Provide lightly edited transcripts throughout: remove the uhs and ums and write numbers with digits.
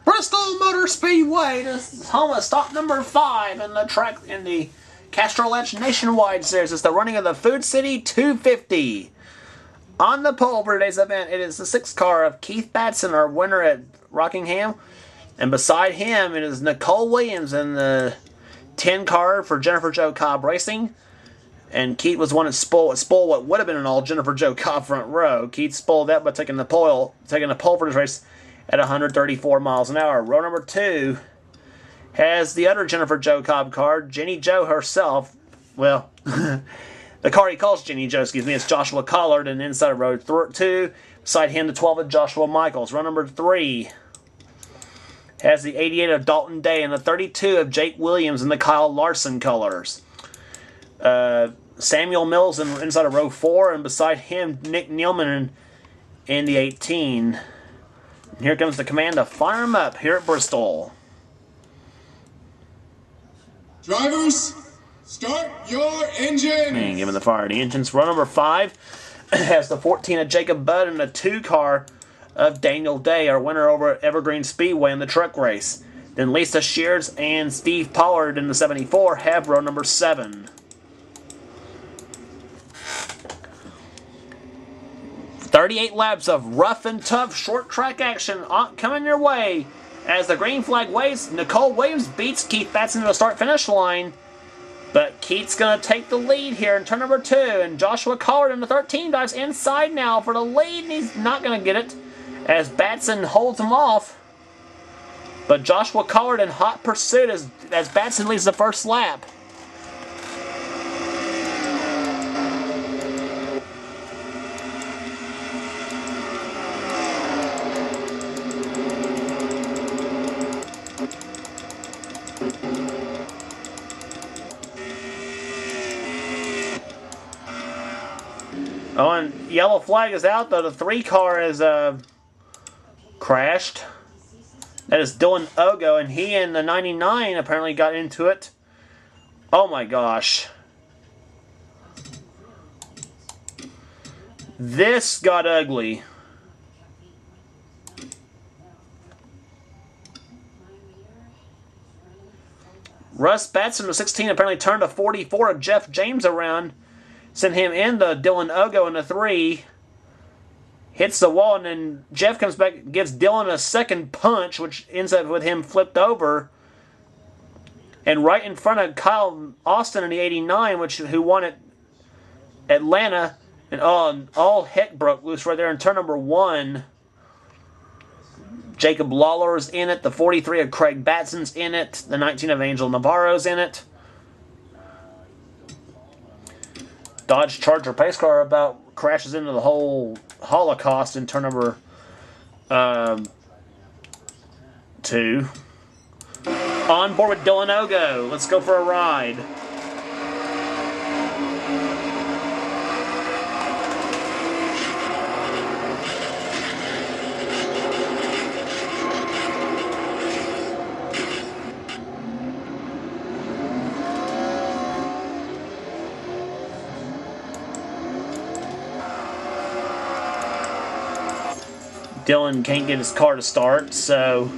Bristol Motor Speedway, this is home of stop number 5 in the track in the Castrol Nationwide Series. It's the running of the Food City 250. On the pole for today's event, it is the 6th car of Keith Batson, our winner at Rockingham. And beside him, it is Nicole Williams in the 10 car for Jennifer Jo Cobb Racing. And Keith was one that spoiled what would have been an all Jennifer Jo Cobb front row. Keith spoiled that by taking the pole for this race at 134 miles an hour. Row number 2 has the other Jennifer Jo Cobb car, Jenny Jo herself. Well, the car he calls Jenny Jo, excuse me, it's Joshua Collard, and inside of row 2, beside him the 12 of Joshua Michaels. Row number 3 has the 88 of Dalton Day and the 32 of Jake Williams in the Kyle Larson colors. Samuel Mills inside of row 4, and beside him Nick Nealman in the 18. And here comes the command to fire him up here at Bristol. Drivers, start your engine! And giving the fire the engines. Row number 5 has the 14 of Jacob Budd and the 2 car of Daniel Day, our winner over at Evergreen Speedway in the truck race. Then Lisa Shears and Steve Pollard in the 74 have row number 7. 38 laps of rough and tough short track action coming your way. As the green flag waves, Nicole Williams beats Keith Batson to the start-finish line. But Keith's going to take the lead here in turn number 2. And Joshua Collard in the 13 dives inside now for the lead. And he's not going to get it as Batson holds him off. But Joshua Collard in hot pursuit as Batson leads the first lap. Oh, and yellow flag is out, though. The 3 car is crashed. That is Dylan Ogo, and he and the 99 apparently got into it. Oh my gosh. This got ugly. Russ Batson, the 16, apparently turned a 44 of Jeff James around. Sent him in the Dylan Ogo in the 3. Hits the wall, and then Jeff comes back, gives Dylan a second punch, which ends up with him flipped over. And right in front of Kyle Austin in the 89, who won at Atlanta. And all heck broke loose right there in turn number 1. Jacob Lawler's in it. The 43 of Craig Batson's in it. The 19 of Angel Navarro's in it. Dodge Charger pace car about crashes into the whole Holocaust in turn number 2. On board with Dylan Ogo. Let's go for a ride. Dylan can't get his car to start, so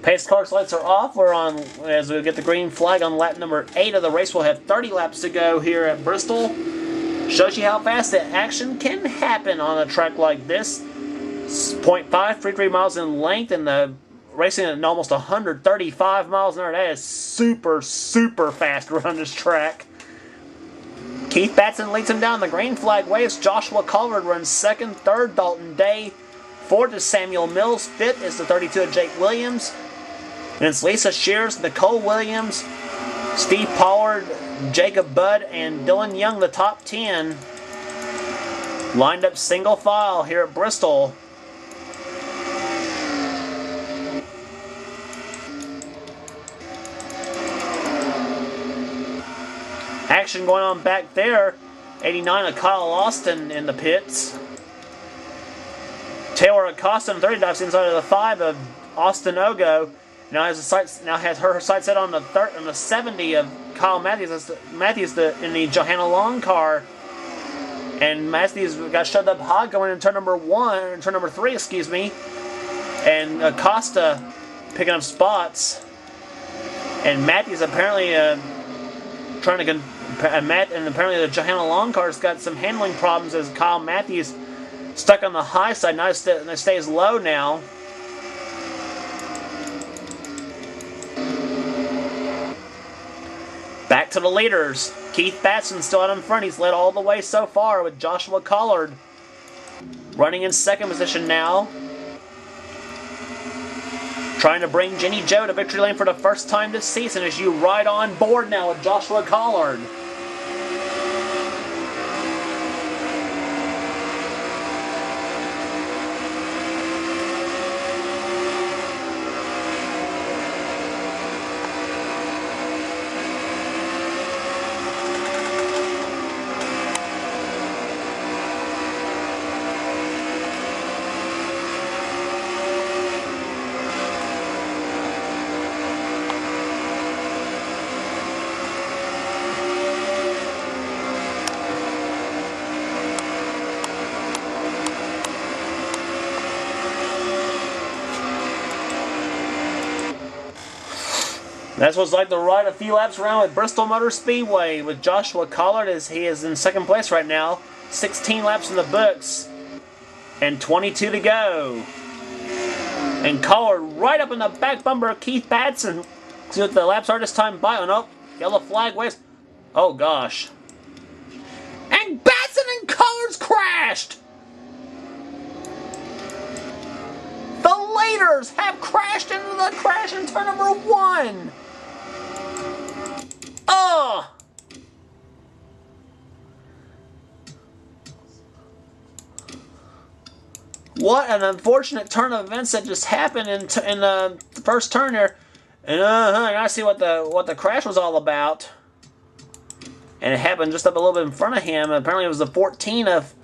pace car's lights are off. We're on, as we get the green flag on lap number 8 of the race. We'll have 30 laps to go here at Bristol. Shows you how fast the action can happen on a track like this. 0.533 miles in length, and the racing at almost 135 miles an hour. That is super, super fast around this track. Keith Batson leads him down. The green flag waves. Joshua Collard runs 2nd. 3rd, Dalton Day. 4th is Samuel Mills. 5th is the 32 of Jake Williams. And it's Lisa Shears, Nicole Williams, Steve Pollard, Jacob Budd, and Dylan Young, the top 10. Lined up single file here at Bristol. Action going on back there. 89 of Kyle Austin in the pits. Taylor Acosta in 30 dives inside of the 5 of Austin Ogo. Now has her sight set on the 70 of Kyle Matthews. Matthews in the Johanna Long car. And Matthews got shoved up high going into turn number 3, excuse me. And Acosta picking up spots. And Matthews apparently trying to and apparently the Johanna Long car's got some handling problems as Kyle Matthews stuck on the high side. Now it stays low now. Back to the leaders. Keith Batson still out in front. He's led all the way so far with Joshua Collard running in second position now. Trying to bring Jenny Joe to victory lane for the first time this season as you ride on board now with Joshua Collard. That's what's like to ride a few laps around with Bristol Motor Speedway with Joshua Collard as he is in second place right now. 16 laps in the books and 22 to go. And Collard right up in the back bumper of Keith Batson. See what the laps are this time by. Oh no, yellow flag waves. Oh gosh. And Batson and Collard's crashed! The leaders have crashed into the crash in turn number 1. Oh! What an unfortunate turn of events that just happened in the first turn there. And I see what the crash was all about. And it happened just up a little bit in front of him. Apparently it was the 14 of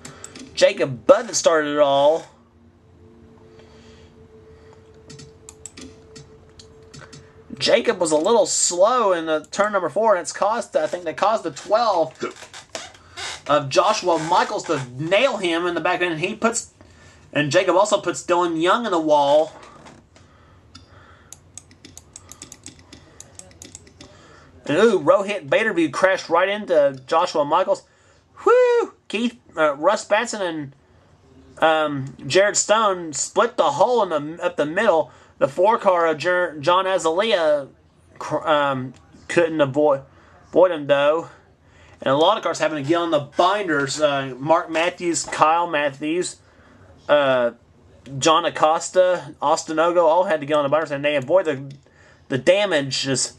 Jacob Budd that started it all. Jacob was a little slow in the turn number 4, and I think that caused the 12 of Joshua Michaels to nail him in the back end. And Jacob also puts Dylan Young in the wall. And Rohit Baderview crashed right into Joshua Michaels. Whoo! Russ Batson and Jared Stone split the hole up the middle. The 4-car of John Azalea couldn't avoid him, though. And a lot of cars having to get on the binders. Mark Matthews, Kyle Matthews, John Acosta, Austin Ogo all had to get on the binders, and they avoid the damages.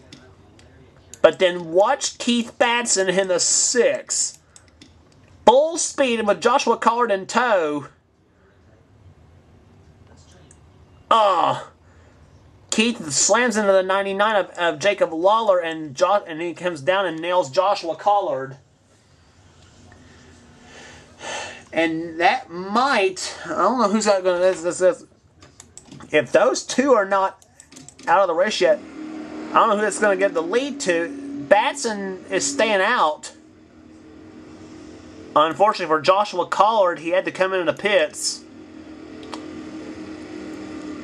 But then watch Keith Batson in the 6. Full speed and with Joshua Collard in tow. Keith slams into the 99 of Jacob Lawler, and he comes down and nails Joshua Collard. And that might, I don't know who's going to, if those two are not out of the race yet, I don't know who that's going to get the lead to. Batson is staying out. Unfortunately for Joshua Collard, he had to come into the pits.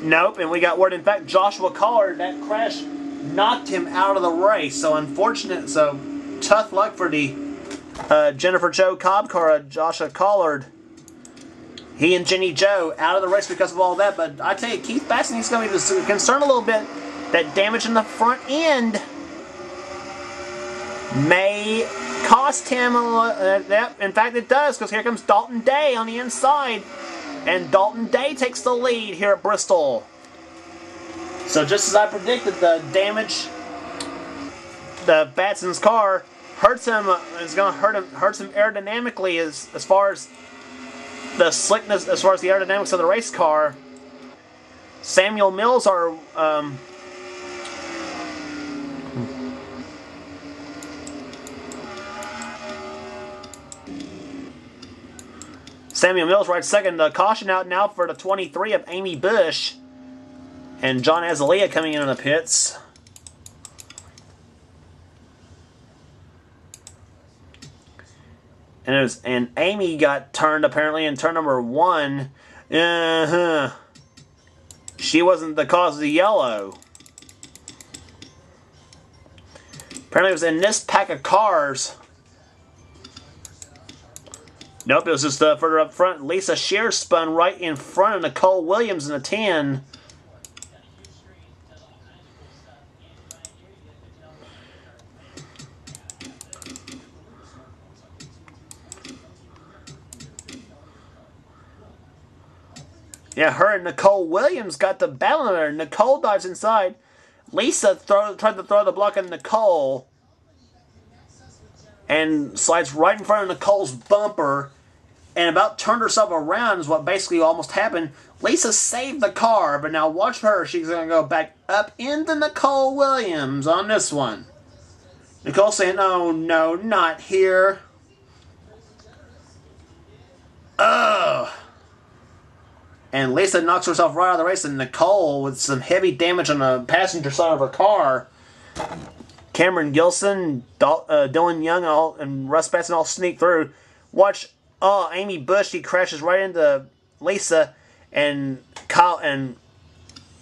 Nope, and we got word, in fact, Joshua Collard, that crash knocked him out of the race. So unfortunate, so tough luck for the Jennifer Jo Cobb car, Joshua Collard. He and Jenny Joe out of the race because of all that. But I tell you, Keith Batson, he's going to be concerned a little bit that damage in the front end may cost him a little. In fact, it does, because here comes Dalton Day on the inside. And Dalton Day takes the lead here at Bristol. So just as I predicted, the damage, the Batson's car hurts him. Is going to hurts him aerodynamically as far as the slickness, as far as the aerodynamics of the race car. Samuel Mills are Samuel Mills rides second. The caution out now for the 23 of Amy Bush. And John Azalea coming in the pits. And Amy got turned apparently in turn number 1. She wasn't the cause of the yellow. Apparently it was in this pack of cars. Nope, it was just further up front. Lisa Shear spun right in front of Nicole Williams in the 10. Yeah, her and Nicole Williams got the battle in there. Nicole dives inside. Lisa tried to throw the block at Nicole and slides right in front of Nicole's bumper and about turned herself around is what basically almost happened. Lisa saved the car, but now watch her. She's going to go back up into Nicole Williams on this one. Nicole saying, "Oh no, not here." Ugh. And Lisa knocks herself right out of the race, and Nicole, with some heavy damage on the passenger side of her car, Cameron Gilson, Dylan Young, and Russ Batson all sneak through. Watch, Amy Bush, she crashes right into Lisa, and Kyle, and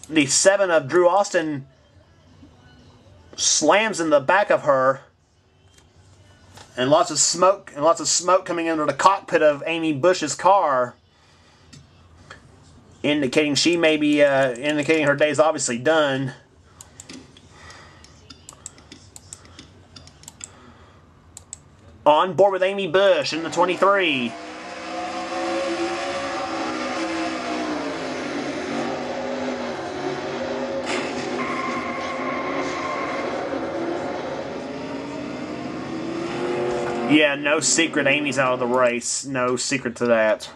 the 7 of Drew Austin slams in the back of her, and lots of smoke coming into the cockpit of Amy Bush's car, indicating she may be indicating her day's obviously done. On board with Amy Bush in the 23. Yeah, no secret Amy's out of the race. No secret to that.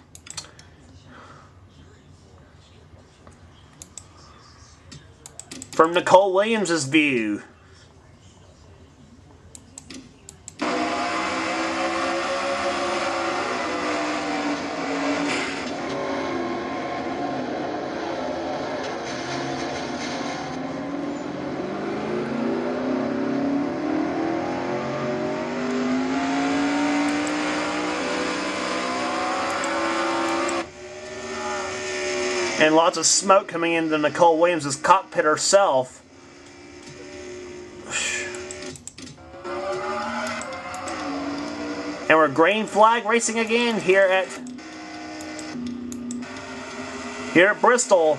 From Nicole Williams' view. And lots of smoke coming into Nicole Williams' cockpit herself. And we're green flag racing again here at Bristol.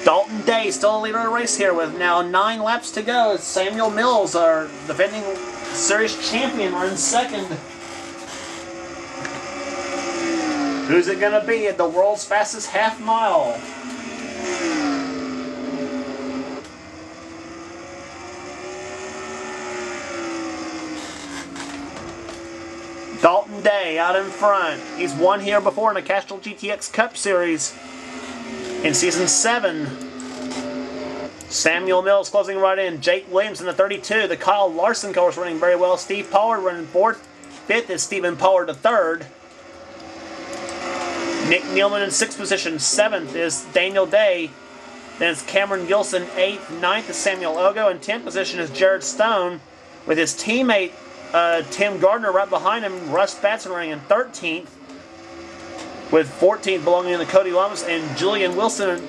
Dalton Day still leader of the race here with now 9 laps to go. Samuel Mills, our defending series champion, runs second. Who's it going to be at the world's fastest half mile? Dalton Day out in front. He's won here before in the Castrol GTX Cup Series in Season 7. Samuel Mills closing right in. Jake Williams in the 32. The Kyle Larson car is running very well. Steve Pollard running 4th. 5th is Stephen Pollard the 3rd. Nick Nealman in 6th position. 7th is Daniel Day. Then it's Cameron Gilson 8th. 9th is Samuel Ogo. In 10th position is Jared Stone with his teammate Tim Gardner right behind him. Russ Batson running in 13th. With 14th belonging to Cody Lamas and Julian Wilson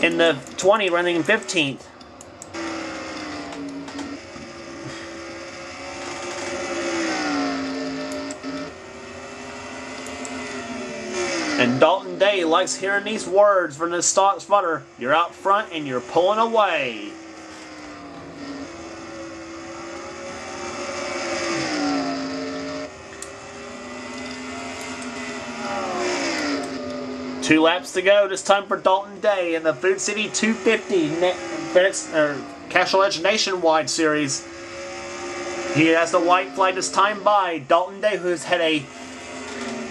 in the 20 running in 15th. And Dalton Day likes hearing these words from the stock spotter. You're out front and you're pulling away. Two laps to go. This time for Dalton Day in the Food City 250 Castrol Edge Nationwide Series. He has the white flag this time by Dalton Day, who's had a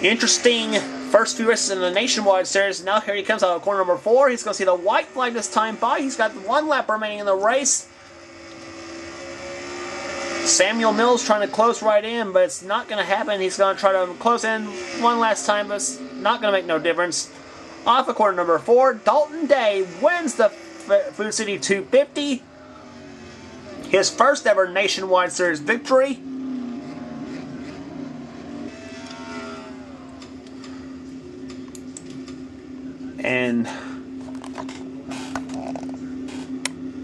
interesting first few races in the Nationwide Series. Now here he comes out of corner number 4. He's going to see the white flag this time by. He's got 1 lap remaining in the race. Samuel Mills trying to close right in, but it's not going to happen. He's going to try to close in one last time, but it's not going to make no difference. Off of corner number 4, Dalton Day wins the Food City 250. His first ever Nationwide Series victory. And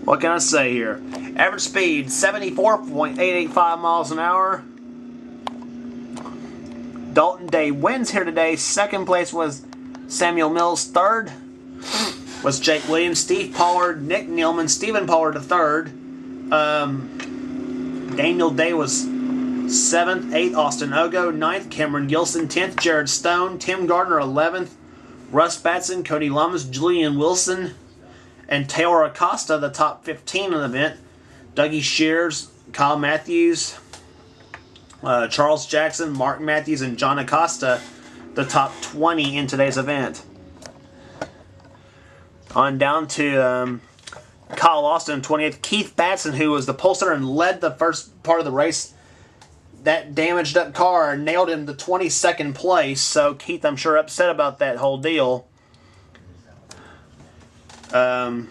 what can I say here? Average speed, 74.885 miles an hour. Dalton Day wins here today. Second place was Samuel Mills. Third was Jake Williams, Steve Pollard, Nick Nealman, Stephen Pollard the third. Daniel Day was 7th. 8th, Austin Ogo. 9th, Cameron Gilson. 10th, Jared Stone. Tim Gardner, 11th. Russ Batson, Cody Lamas, Julian Wilson, and Taylor Acosta, the top 15 in the event. Dougie Shears, Kyle Matthews, Charles Jackson, Mark Matthews, and John Acosta, the top 20 in today's event. On down to Kyle Austin, 28th. Keith Batson, who was the pole sitter and led the first part of the race. That damaged up car nailed him to 22nd place, so Keith, I'm sure, upset about that whole deal. Cars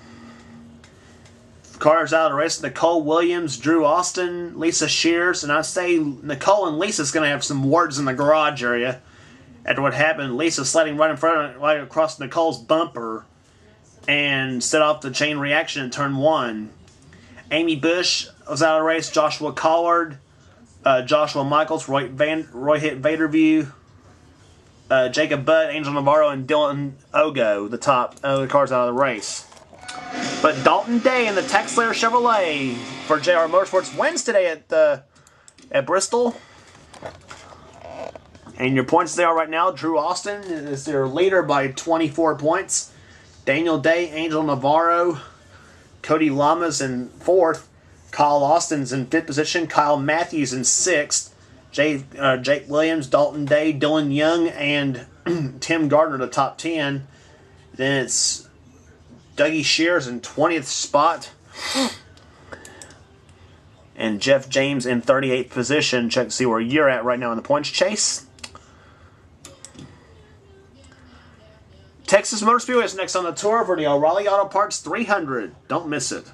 out of the race: Nicole Williams, Drew Austin, Lisa Shears, and I say Nicole and Lisa's going to have some words in the garage area after what happened. Lisa sliding right in front, right across Nicole's bumper, and set off the chain reaction in turn 1. Amy Bush was out of the race. Joshua Collard, Joshua Michaels, Roy Hit Vaderview, Jacob Butt, Angel Navarro, and Dylan Ogo, the top cars out of the race. But Dalton Day in the Texlayer Chevrolet for JR Motorsports wins today at Bristol. And your points there right now: Drew Austin is their leader by 24 points. Daniel Day, Angel Navarro, Cody Lamas in 4th. Kyle Austin's in 5th position. Kyle Matthews in 6th. Jake Williams, Dalton Day, Dylan Young, and Tim Gardner, the top 10. Then it's Dougie Shears in 20th spot. And Jeff James in 38th position. Check to see where you're at right now in the points chase. Texas Motor Speedway is next on the tour for the O'Reilly Auto Parts 300. Don't miss it.